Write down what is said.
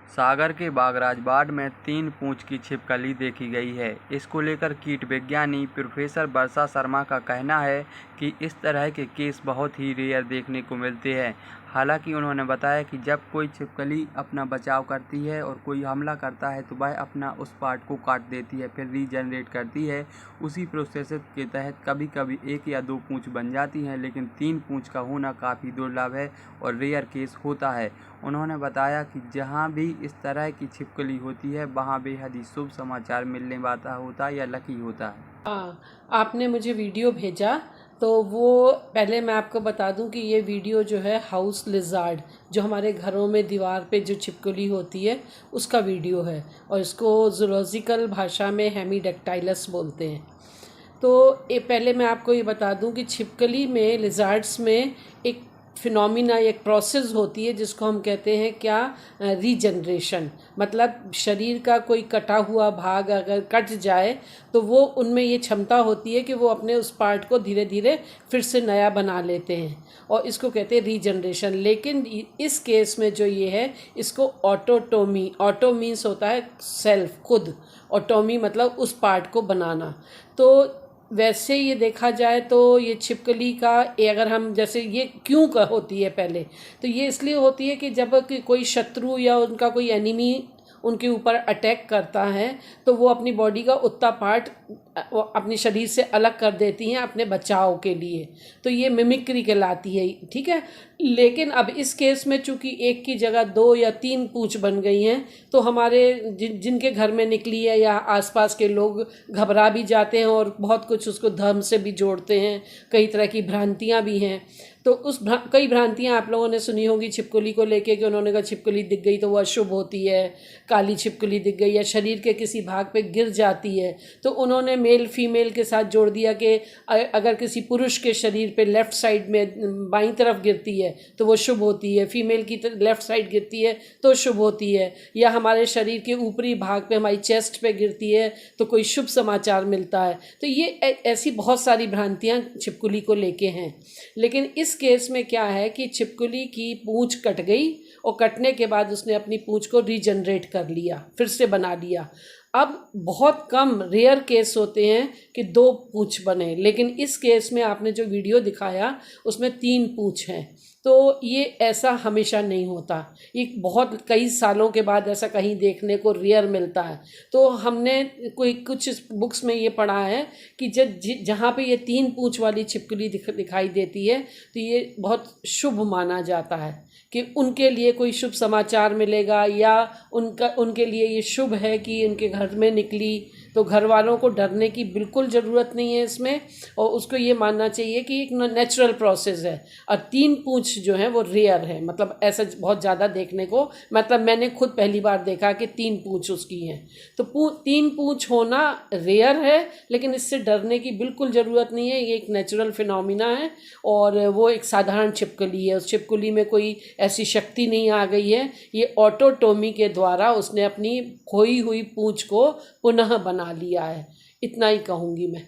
सागर के बागराज वार्ड में 3 पूंछ की छिपकली देखी गई है। इसको लेकर कीट विज्ञानी प्रोफेसर वर्षा शर्मा का कहना है कि इस तरह के केस बहुत ही रेयर देखने को मिलते हैं। हालांकि उन्होंने बताया कि जब कोई छिपकली अपना बचाव करती है और कोई हमला करता है तो वह अपना उस पार्ट को काट देती है, फिर रीजनरेट करती है। उसी प्रोसेस के तहत कभी कभी 1 या 2 पूंछ बन जाती हैं, लेकिन 3 पूंछ का होना काफ़ी दुर्लभ है और रेयर केस होता है। उन्होंने बताया कि जहां भी इस तरह की छिपकली होती है वहां बेहद ही शुभ समाचार मिलने वाला होता है या लकी होता है। हाँ, आपने मुझे वीडियो भेजा तो वो पहले मैं आपको बता दूं कि ये वीडियो जो है हाउस लिजार्ड, जो हमारे घरों में दीवार पे जो छिपकली होती है उसका वीडियो है, और इसको ज़ूलॉजिकल भाषा में हेमीडेक्टाइलस बोलते हैं। तो ये पहले मैं आपको ये बता दूं कि छिपकली में, लिजार्ड्स में एक फिनोमिना, एक प्रोसेस होती है जिसको हम कहते हैं क्या, रीजनरेशन। मतलब शरीर का कोई कटा हुआ भाग अगर कट जाए तो वो उनमें ये क्षमता होती है कि वो अपने उस पार्ट को धीरे धीरे फिर से नया बना लेते हैं, और इसको कहते हैं रीजनरेशन। लेकिन इस केस में जो ये है, इसको ऑटोटोमी, ऑटो मीन्स होता है सेल्फ, खुद, ऑटोमी मतलब उस पार्ट को बनाना। तो वैसे ये देखा जाए तो ये छिपकली का अगर हम, जैसे ये क्यों का होती है पहले, तो ये इसलिए होती है कि जब कोई शत्रु या उनका कोई एनिमी उनके ऊपर अटैक करता है तो वो अपनी बॉडी का उतना पार्ट अपने शरीर से अलग कर देती हैं अपने बचाव के लिए। तो ये मिमिक्री कहलाती है, ठीक है। लेकिन अब इस केस में चूंकि 1 की जगह 2 या 3 पूंछ बन गई हैं, तो हमारे जिनके घर में निकली है या आसपास के लोग घबरा भी जाते हैं और बहुत कुछ उसको धर्म से भी जोड़ते हैं। कई तरह की भ्रांतियाँ भी हैं। तो कई भ्रांतियाँ आप लोगों ने सुनी होंगी छिपकली को लेके, कि उन्होंने कहा छिपकली दिख गई तो वह अशुभ होती है, काली छिपकली दिख गई या शरीर के किसी भाग पे गिर जाती है तो उन्होंने मेल फीमेल के साथ जोड़ दिया कि अगर किसी पुरुष के शरीर पे लेफ़्ट साइड में बाईं तरफ गिरती है तो वो शुभ होती है, फीमेल की लेफ़्ट साइड गिरती है तो शुभ होती है, या हमारे शरीर के ऊपरी भाग पे, हमारी चेस्ट पे गिरती है तो कोई शुभ समाचार मिलता है। तो ये ऐसी बहुत सारी भ्रांतियाँ छिपकली को लेके हैं। लेकिन इस केस में क्या है कि छिपकली की पूंछ कट गई और कटने के बाद उसने अपनी पूंछ को रीजनरेट कर लिया, फिर से बना लिया। अब बहुत कम रेयर केस होते हैं कि 2 पूंछ बने, लेकिन इस केस में आपने जो वीडियो दिखाया उसमें 3 पूंछ हैं। तो ये ऐसा हमेशा नहीं होता, ये बहुत कई सालों के बाद ऐसा कहीं देखने को रेयर मिलता है। तो हमने कुछ बुक्स में ये पढ़ा है कि जहाँ पे ये 3 पूंछ वाली छिपकली दिखाई देती है तो ये बहुत शुभ माना जाता है कि उनके लिए कोई शुभ समाचार मिलेगा, या उनके लिए ये शुभ है कि उनके घर में निकली। तो घर वालों को डरने की बिल्कुल ज़रूरत नहीं है इसमें, और उसको ये मानना चाहिए कि एक नेचुरल प्रोसेस है। और 3 पूंछ जो है वो रेयर है, मतलब ऐसा बहुत ज़्यादा देखने को, मतलब मैंने खुद पहली बार देखा कि 3 पूंछ उसकी हैं। तो 3 पूंछ होना रेयर है, लेकिन इससे डरने की बिल्कुल ज़रूरत नहीं है। ये एक नेचुरल फिनोमिना है और वो एक साधारण छिपकली है। उस छिपकली में कोई ऐसी शक्ति नहीं आ गई है। ये ऑटोटोमी के द्वारा उसने अपनी खोई हुई पूंछ को पुनः बना लिया है, इतना ही कहूँगी मैं।